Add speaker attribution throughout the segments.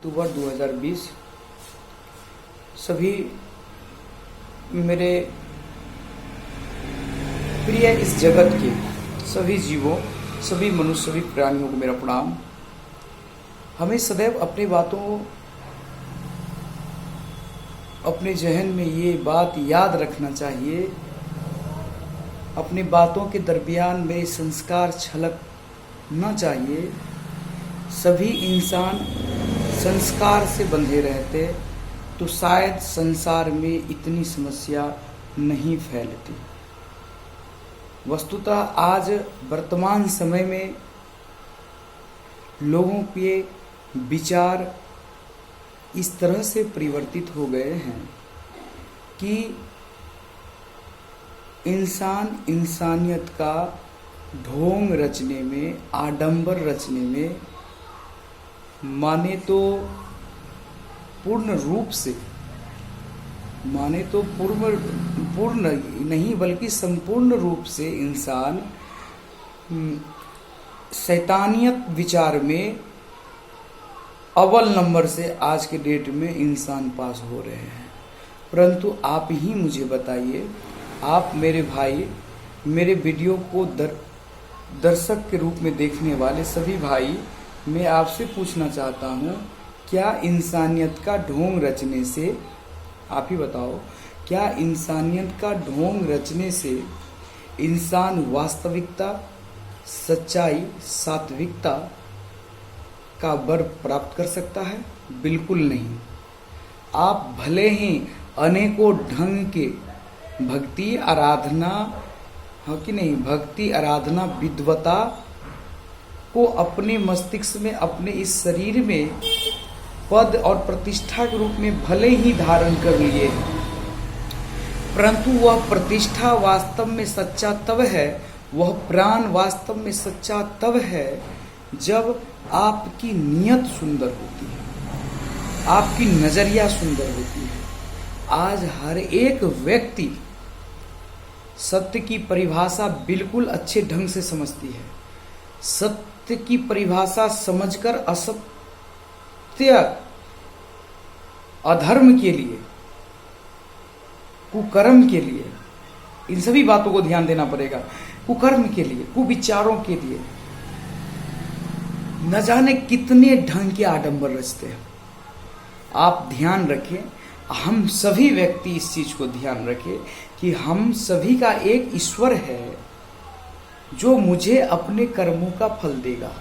Speaker 1: अक्टूबर 2020 सभी मेरे प्रिय इस जगत के सभी जीवों, सभी मनुष्य, सभी प्राणियों को मेरा प्रणाम। हमें सदैव अपनी बातों, अपने जहन में ये बात याद रखना चाहिए, अपनी बातों के दरमियान में संस्कार छलकना चाहिए। सभी इंसान संस्कार से बंधे रहते तो शायद संसार में इतनी समस्या नहीं फैलती। वस्तुतः आज वर्तमान समय में लोगों के विचार इस तरह से परिवर्तित हो गए हैं कि इंसान इंसानियत का ढोंग रचने में, आडंबर रचने में माने तो पूर्ण रूप से, माने तो पूर्ण नहीं बल्कि संपूर्ण रूप से इंसान शैतानियत विचार में अव्वल नंबर से आज के डेट में इंसान पास हो रहे हैं। परंतु आप ही मुझे बताइए, आप मेरे भाई, मेरे वीडियो को दर्शक के रूप में देखने वाले सभी भाई, मैं आपसे पूछना चाहता हूँ, क्या इंसानियत का ढोंग रचने से, आप ही बताओ, क्या इंसानियत का ढोंग रचने से इंसान वास्तविकता, सच्चाई, सात्विकता का वर प्राप्त कर सकता है? बिल्कुल नहीं। आप भले ही अनेकों ढंग के भक्ति आराधना, हाँ कि नहीं, भक्ति आराधना विद्वता को अपने मस्तिष्क में, अपने इस शरीर में पद और प्रतिष्ठा के रूप में भले ही धारण कर लिए, परंतु वह प्रतिष्ठा वास्तव में सच्चा तब है, वह प्राण वास्तव में सच्चा तब है जब आपकी नियत सुंदर होती है, आपकी नजरिया सुंदर होती है। आज हर एक व्यक्ति सत्य की परिभाषा बिल्कुल अच्छे ढंग से समझती है। सत्य की परिभाषा समझकर असत्य, अधर्म के लिए, कुकर्म के लिए, इन सभी बातों को ध्यान देना पड़ेगा। कुकर्म के लिए, कुविचारों के लिए न जाने कितने ढंग के आडंबर रचते हैं। आप ध्यान रखें, हम सभी व्यक्ति इस चीज को ध्यान रखें कि हम सभी का एक ईश्वर है जो मुझे अपने कर्मों का फल देगा।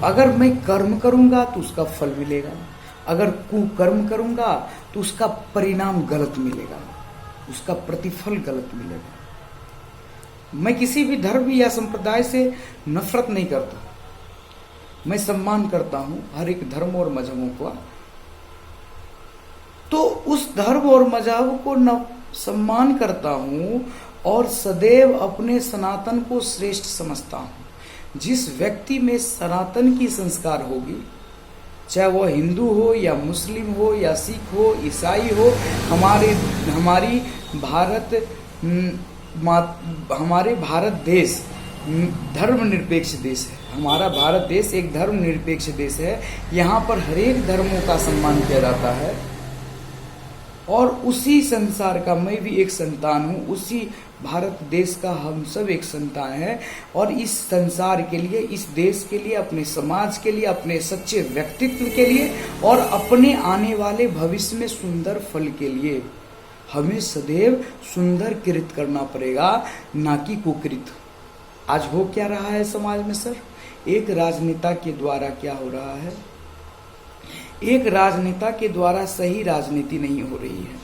Speaker 1: अगर मैं कर्म करूंगा तो उसका फल मिलेगा, अगर कुकर्म करूंगा तो उसका परिणाम गलत मिलेगा, उसका प्रतिफल गलत मिलेगा। मैं किसी भी धर्म या संप्रदाय से नफरत नहीं करता, मैं सम्मान करता हूं हर एक धर्म और मजहबों का। तो उस धर्म और मजहब को सम्मान करता हूं और सदैव अपने सनातन को श्रेष्ठ समझता हूं। जिस व्यक्ति में सनातन की संस्कार होगी, चाहे वह हिंदू हो या मुस्लिम हो या सिख हो, ईसाई हो, हमारे भारत देश धर्मनिरपेक्ष देश है। हमारा भारत देश एक धर्मनिरपेक्ष देश है। यहाँ पर हर एक धर्मों का सम्मान किया जाता है और उसी संसार का मैं भी एक संतान हूँ, उसी भारत देश का हम सब एक संतान हैं। और इस संसार के लिए, इस देश के लिए, अपने समाज के लिए, अपने सच्चे व्यक्तित्व के लिए और अपने आने वाले भविष्य में सुंदर फल के लिए हमें सदैव सुंदर कृत करना पड़ेगा, ना कि कुकृत। आज हो क्या रहा है समाज में सर? एक राजनेता के द्वारा क्या हो रहा है? एक राजनेता के द्वारा सही राजनीति नहीं हो रही है।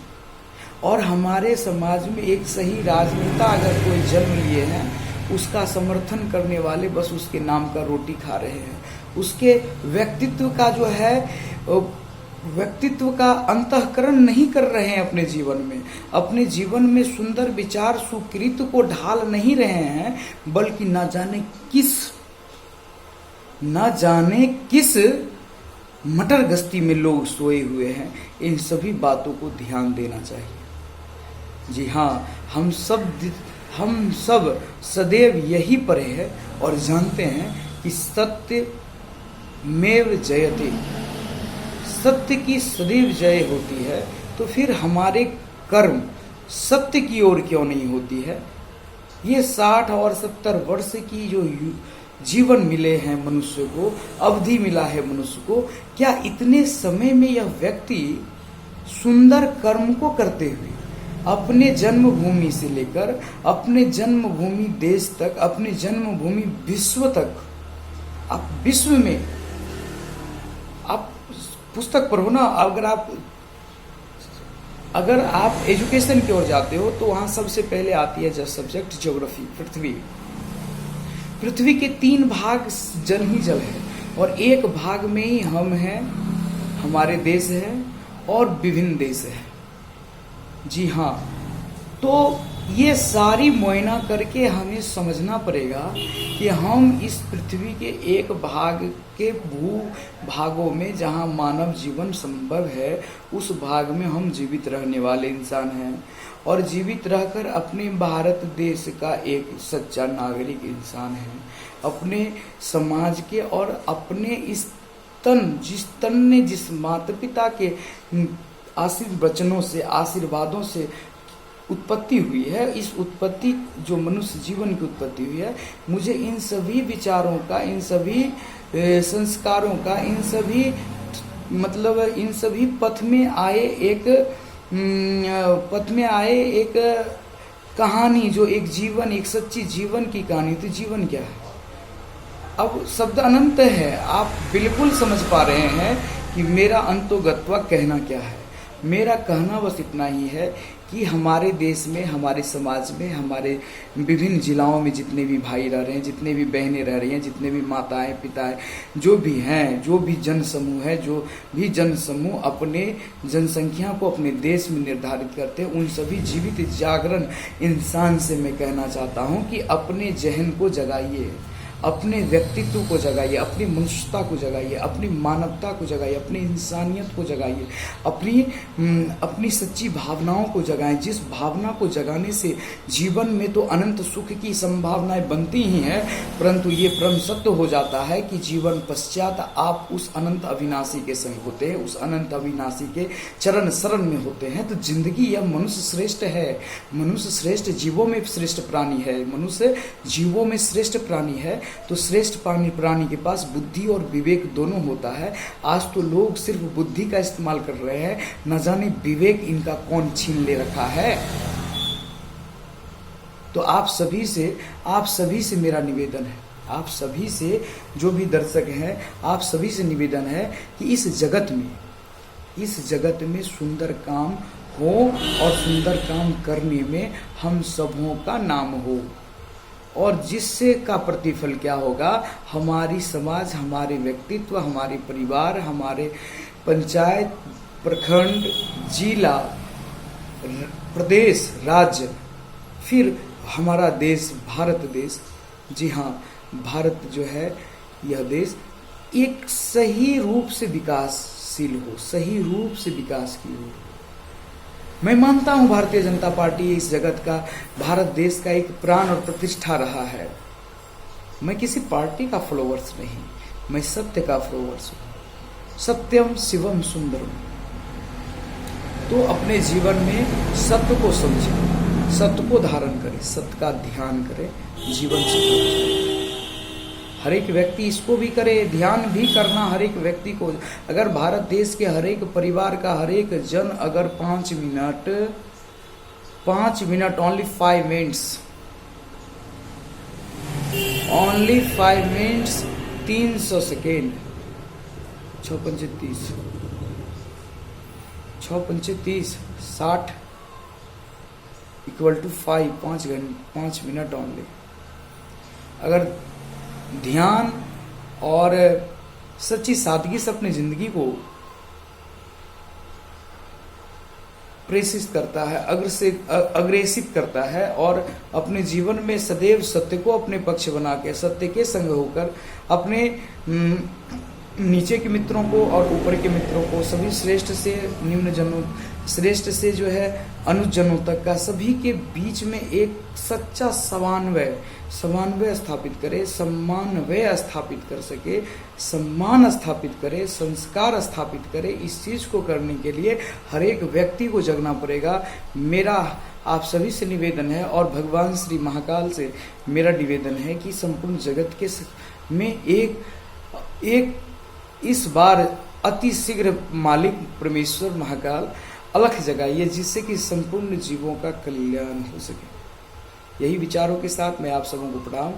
Speaker 1: और हमारे समाज में एक सही राजनेता अगर कोई जन्म लिए हैं, उसका समर्थन करने वाले बस उसके नाम का रोटी खा रहे हैं। उसके व्यक्तित्व का जो है, व्यक्तित्व का अंतःकरण नहीं कर रहे हैं अपने जीवन में। अपने जीवन में सुंदर विचार, सुकृत को ढाल नहीं रहे हैं, बल्कि न जाने किस मटर गश्ती में लोग सोए हुए हैं। इन सभी बातों को ध्यान देना चाहिए। जी हाँ, हम सब सदैव यही पढ़े हैं और जानते हैं कि सत्य मेव जयते, सत्य की सदैव जय होती है, तो फिर हमारे कर्म सत्य की ओर क्यों नहीं होती है? ये 60 और 70 वर्ष की जो जीवन मिले हैं मनुष्य को, अवधि मिला है मनुष्य को, क्या इतने समय में यह व्यक्ति सुंदर कर्म को करते हुए अपने जन्मभूमि से लेकर अपने जन्मभूमि देश तक, अपने जन्मभूमि विश्व तक, आप विश्व में आप पुस्तक पढ़ो ना, अगर आप एजुकेशन की ओर जाते हो तो वहां सबसे पहले आती है जस्ट सब्जेक्ट ज्योग्राफी, पृथ्वी। पृथ्वी के 3 भाग जल ही जल है और एक भाग में ही हम हैं, हमारे देश है और विभिन्न देश है। जी हाँ, तो ये सारी मुआयना करके हमें समझना पड़ेगा कि हम इस पृथ्वी के एक भाग के भू भागों में जहाँ मानव जीवन संभव है, उस भाग में हम जीवित रहने वाले इंसान हैं और जीवित रहकर अपने भारत देश का एक सच्चा नागरिक इंसान है, अपने समाज के और अपने इस जिस तन ने जिस माता पिता के वचनों से, आशीर्वादों से उत्पत्ति हुई है, इस उत्पत्ति जो मनुष्य जीवन की उत्पत्ति हुई है, मुझे इन सभी विचारों का, इन सभी संस्कारों का, इन सभी पथ में आए एक कहानी, जो एक जीवन, एक सच्ची जीवन की कहानी। तो जीवन क्या है? अब शब्द अनंत है, आप बिल्कुल समझ पा रहे हैं कि मेरा अंतोगत्वा कहना क्या है। मेरा कहना बस इतना ही है कि हमारे देश में, हमारे समाज में, हमारे विभिन्न जिलाओं में जितने भी भाई रह रहे हैं, जितने भी बहनें रह रही हैं, जितने भी माताएं पिताएं जो भी हैं, जो भी जन समूह है, जो भी जन समूह अपने जनसंख्या को अपने देश में निर्धारित करते हैं, उन सभी जीवित जागरण इंसान से मैं कहना चाहता हूं कि अपने जहन को जगाइए, अपने व्यक्तित्व को जगाइए, अपनी मनुष्यता को जगाइए, अपनी मानवता को जगाइए, अपनी इंसानियत को जगाइए, अपनी सच्ची भावनाओं को जगाएं। जिस भावना को जगाने से जीवन में तो अनंत सुख की संभावनाएं बनती ही हैं, परंतु ये परम सत्य हो जाता है कि जीवन पश्चात आप उस अनंत अविनाशी के संग होते हैं, उस अनंत अविनाशी के चरण शरण में होते हैं। तो जिंदगी यह मनुष्य श्रेष्ठ है, मनुष्य श्रेष्ठ जीवों में श्रेष्ठ प्राणी है, मनुष्य जीवों में श्रेष्ठ प्राणी है। तो श्रेष्ठ प्राणी के पास बुद्धि और विवेक दोनों होता है। आज तो लोग सिर्फ बुद्धि का इस्तेमाल कर रहे हैं, न जाने विवेक इनका कौन छीन ले रखा है। तो आप सभी से मेरा निवेदन है, आप सभी से जो भी दर्शक हैं, आप सभी से निवेदन है कि इस जगत में सुंदर काम हो और सुंदर काम करने में हम सबों का नाम हो, और जिससे का प्रतिफल क्या होगा? हमारी समाज, हमारे व्यक्तित्व, हमारे परिवार, हमारे पंचायत, प्रखंड, जिला, प्रदेश, राज्य, फिर हमारा देश, भारत देश। जी हाँ, भारत जो है, यह देश एक सही रूप से विकासशील हो, सही रूप से विकास की हो। मैं मानता हूं भारतीय जनता पार्टी इस जगत का, भारत देश का एक प्राण और प्रतिष्ठा रहा है। मैं किसी पार्टी का फॉलोअर्स नहीं, मैं सत्य का फॉलोअर्स हूं। सत्यम शिवम सुंदरम। तो अपने जीवन में सत्य को समझें, सत्य को धारण करें, सत्य का ध्यान करें, जीवन से हर एक व्यक्ति इसको भी करे, ध्यान भी करना हर एक व्यक्ति को। अगर भारत देश के हर एक परिवार का हर एक जन अगर 5 minute only 5 minutes 300 second 6 60 equal to 5 minute only. अगर ध्यान और सच्ची सादगी से अपनी जिंदगी को प्रेषित करता है, अग्रेसित करता है और अपने जीवन में सदैव सत्य को अपने पक्ष बना के, सत्य के संग होकर, अपने नीचे के मित्रों को और ऊपर के मित्रों को, सभी श्रेष्ठ से निम्न जनों, श्रेष्ठ से जो है अनुज जनों तक का, सभी के बीच में एक सच्चा समन्वय स्थापित करे, समन्वय स्थापित कर सके, सम्मान स्थापित करे, संस्कार स्थापित करे। इस चीज को करने के लिए हर एक व्यक्ति को जगना पड़ेगा। मेरा आप सभी से निवेदन है और भगवान श्री महाकाल से मेरा निवेदन है कि संपूर्ण जगत के में एक इस बार अति शीघ्र मालिक परमेश्वर महाकाल अलख जगाइए, जिससे कि संपूर्ण जीवों का कल्याण हो सके। यही विचारों के साथ मैं आप सबों को प्रणाम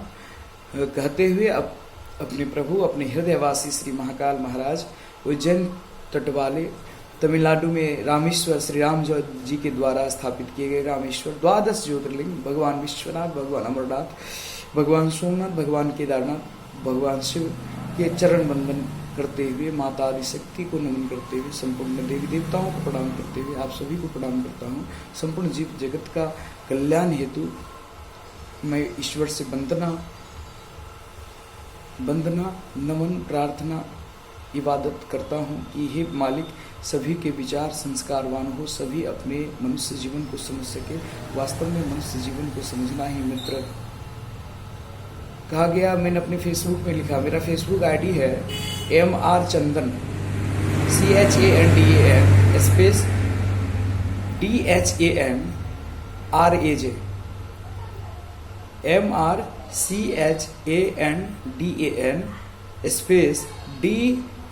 Speaker 1: कहते हुए अब अपने प्रभु, अपने हृदयवासी श्री महाकाल महाराज, उज्जैन तट वाले तमिलनाडु में रामेश्वर, श्री राम जी के द्वारा स्थापित किए गए रामेश्वर 12 ज्योतिर्लिंग, भगवान विश्वनाथ, भगवान अमरनाथ, भगवान सोमनाथ, भगवान केदारनाथ, भगवान शिव के चरण बंदन करते हुए, माता आदि शक्ति को नमन करते हुए, संपूर्ण देवी देवताओं को प्रणाम करते हुए आप सभी को प्रणाम करता हूँ। संपूर्ण जीव जगत का कल्याण हेतु मैं ईश्वर से वंदना, नमन, प्रार्थना, इबादत करता हूँ कि हे मालिक सभी के विचार संस्कारवान हो, सभी अपने मनुष्य जीवन को समझ सके। वास्तव में मनुष्य जीवन को समझना ही मित्र कहा गया। मैंने अपने फेसबुक में लिखा, मेरा फेसबुक आईडी है MR चंदन, CHANDAN space DHANRAJ, MR CHANDAN space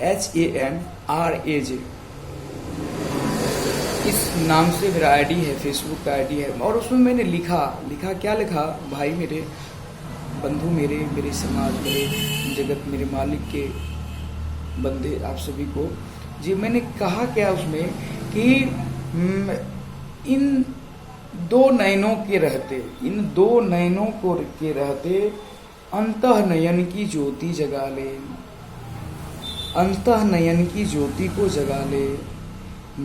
Speaker 1: DHANRAJ, इस नाम से मेरा आईडी है, फेसबुक का आईडी है। और उसमें मैंने लिखा क्या लिखा, भाई मेरे, बंधु मेरे समाज, मेरे जगत, मेरे मालिक के बंदे, आप सभी को जी मैंने कहा क्या उसमें कि इन दो नयनों के रहते अंतः नयन की ज्योति जगा ले, अंतः नयन की ज्योति को जगा ले।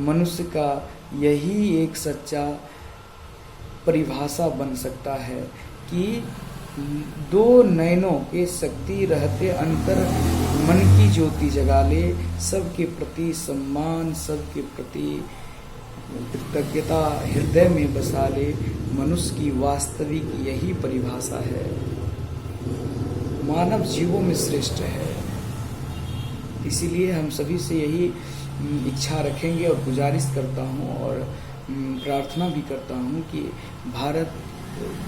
Speaker 1: मनुष्य का यही एक सच्चा परिभाषा बन सकता है कि दो नयनों के शक्ति रहते अंतर मन की ज्योति जगा ले, सबके प्रति सम्मान, सबके प्रति कृतज्ञता हृदय में बसा ले। मनुष्य की वास्तविक यही परिभाषा है, मानव जीवों में श्रेष्ठ है। इसीलिए हम सभी से यही इच्छा रखेंगे और गुजारिश करता हूँ और प्रार्थना भी करता हूँ कि भारत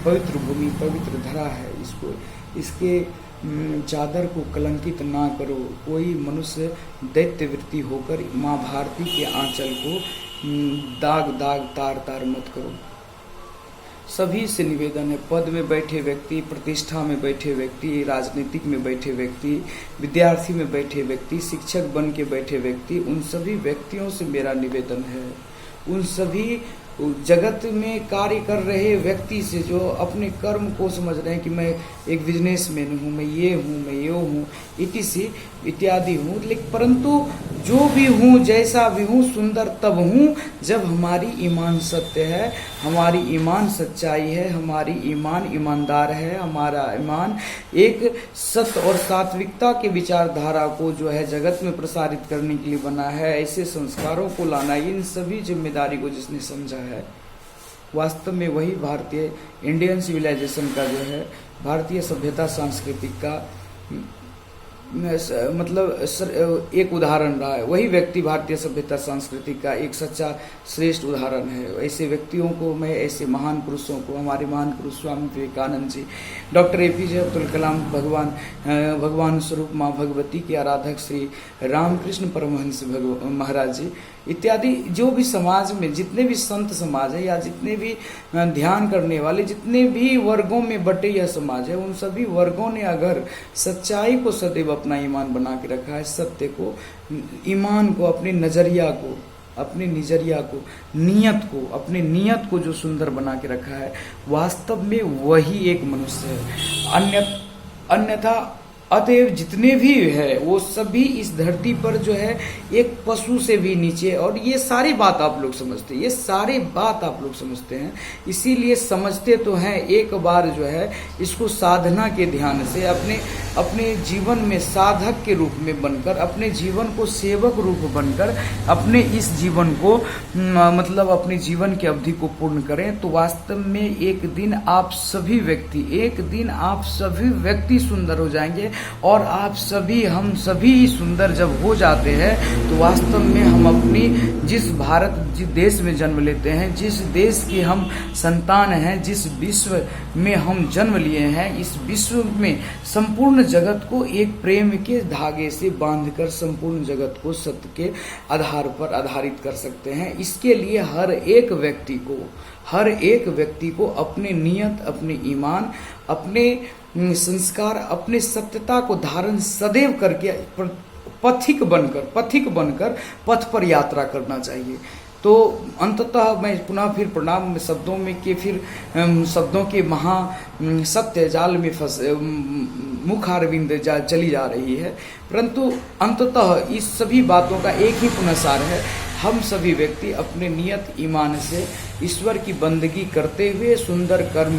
Speaker 1: पवित्र भूमि, पवित्र धरा है, इसके चादर को कलंकित ना करो। कोई मनुष्य दैत्य वृत्ति होकर माँ भारती के आंचल को दाग तार मत करो। सभी से निवेदन है, पद में बैठे व्यक्ति, प्रतिष्ठा में बैठे व्यक्ति, राजनीतिक में बैठे व्यक्ति, विद्यार्थी में बैठे व्यक्ति, शिक्षक बन के बैठे व्यक्ति, उन सभी व्यक्तियों से मेरा निवेदन है, उन सभी जगत में कार्य कर रहे व्यक्ति से जो अपने कर्म को समझ रहे हैं कि मैं एक बिजनेसमैन हूँ, मैं ये हूँ, इत्यादि हूँ, लेकिन परंतु जो भी हूँ, जैसा भी हूँ, सुंदर तब हूँ जब हमारी ईमान सत्य है, हमारी ईमान सच्चाई है, हमारी ईमान ईमानदार है, हमारा ईमान एक सत्य और सात्विकता के विचारधारा को जो है जगत में प्रसारित करने के लिए बना है। ऐसे संस्कारों को लाना, इन सभी जिम्मेदारी को जिसने समझा है, वास्तव में वही भारतीय इंडियन सिविलाइजेशन का जो है, भारतीय सभ्यता सांस्कृतिक का मतलब एक उदाहरण रहा है। वही व्यक्ति भारतीय सभ्यता संस्कृति का एक सच्चा श्रेष्ठ उदाहरण है। ऐसे व्यक्तियों को मैं, ऐसे महान पुरुषों को, हमारे महान पुरुष स्वामी विवेकानंद जी, डॉक्टर APJ अब्दुल कलाम, भगवान स्वरूप माँ भगवती के आराधक श्री रामकृष्ण परमहंस महाराज जी इत्यादि, जो भी समाज में जितने भी संत समाज है या जितने भी ध्यान करने वाले, जितने भी वर्गों में बटे यह समाज है, उन सभी वर्गों ने अगर सच्चाई को सदैव अपना ईमान बना के रखा है, सत्य को, ईमान को, अपने नजरिया को, अपने नियत को जो सुंदर बना के रखा है, वास्तव में वही एक मनुष्य है। अन्यथा अतएव जितने भी है वो सभी इस धरती पर जो है एक पशु से भी नीचे, और ये सारी बात आप लोग समझते हैं, ये सारी बात आप लोग समझते हैं, इसीलिए समझते तो हैं। एक बार जो है इसको साधना के ध्यान से अपने अपने जीवन में साधक के रूप में बनकर, अपने जीवन को सेवक रूप बनकर, अपने इस जीवन को मतलब अपने जीवन की अवधि को पूर्ण करें, तो वास्तव में एक दिन आप सभी व्यक्ति सुंदर हो जाएंगे। और आप सभी, हम सभी सुंदर जब हो जाते हैं तो वास्तव में हम अपनी जिस देश में जन्म लेते हैं, जिस देश की हम संतान हैं, जिस विश्व में हम जन्म लिए हैं, इस विश्व में संपूर्ण जगत को एक प्रेम के धागे से बांधकर संपूर्ण जगत को सत्य के आधार पर आधारित कर सकते हैं। इसके लिए हर एक व्यक्ति को अपने नियत, अपने ईमान, अपने संस्कार, अपने सत्यता को धारण सदैव करके पथिक बनकर पथ पर यात्रा करना चाहिए। तो अंततः मैं पुनः फिर प्रणाम शब्दों में कि फिर शब्दों के महा सत्य जाल में फंस मुखारविंद चली जा रही है, परंतु अंततः इस सभी बातों का एक ही पुनः है। हम सभी व्यक्ति अपने नियत ईमान से ईश्वर की बंदगी करते हुए, सुंदर कर्म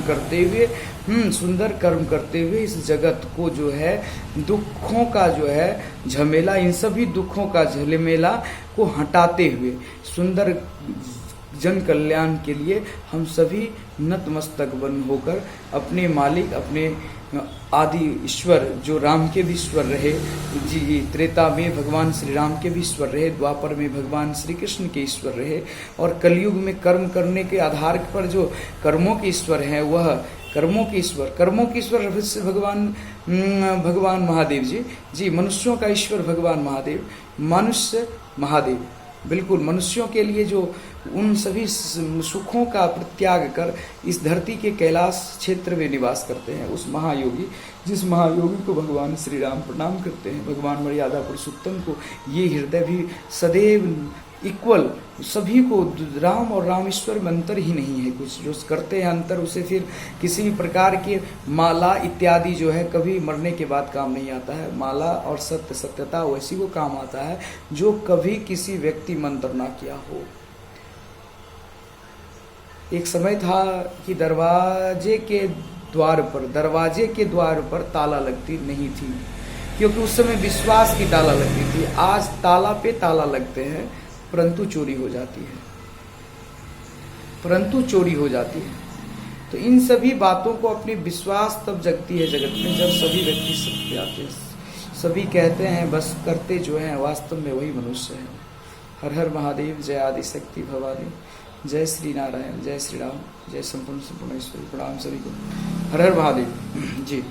Speaker 1: करते हुए इस जगत को जो है दुखों का जो है झमेला, इन सभी दुखों का झमेला को हटाते हुए सुंदर जन कल्याण के लिए हम सभी नतमस्तक बन होकर अपने मालिक, अपने आदि ईश्वर जो राम के भी ईश्वर रहे, जी त्रेता में भगवान श्री राम के भी ईश्वर रहे, द्वापर में भगवान श्री कृष्ण के ईश्वर रहे, और कलयुग में कर्म करने के आधार पर जो कर्मों के ईश्वर हैं वह कर्मों के ईश्वर भगवान महादेव जी मनुष्यों का ईश्वर भगवान महादेव, मनुष्य महादेव, बिल्कुल मनुष्यों के लिए जो उन सभी सुखों का परित्याग कर इस धरती के कैलाश क्षेत्र में निवास करते हैं, उस महायोगी, जिस महायोगी को भगवान श्री राम प्रणाम करते हैं, भगवान मर्यादा पुरुषोत्तम को ये हृदय भी सदैव इक्वल, सभी को राम और रामेश्वर में अंतर ही नहीं है कुछ, जो करते हैं अंतर उसे फिर किसी भी प्रकार के माला इत्यादि जो है कभी मरने के बाद काम नहीं आता है। माला और सत्यता वैसी को काम आता है जो कभी किसी व्यक्ति मंत्र ना किया हो। एक समय था कि दरवाजे के द्वार पर ताला लगती नहीं थी, क्योंकि उस समय विश्वास की ताला लगती थी। आज ताला पे ताला लगते हैं परंतु चोरी हो जाती है। तो इन सभी बातों को अपनी विश्वास तब जगती है जगत में जब सभी व्यक्ति सत्य आते हैं। सभी कहते हैं बस करते जो हैं वास्तव में वही मनुष्य है। हर हर महादेव, जय आदि शक्ति भवानी, जय श्री नारायण, जय श्री राम, जय संपूर्ण ईश्वर। प्रणाम सभी को। हर हर महादेव जी।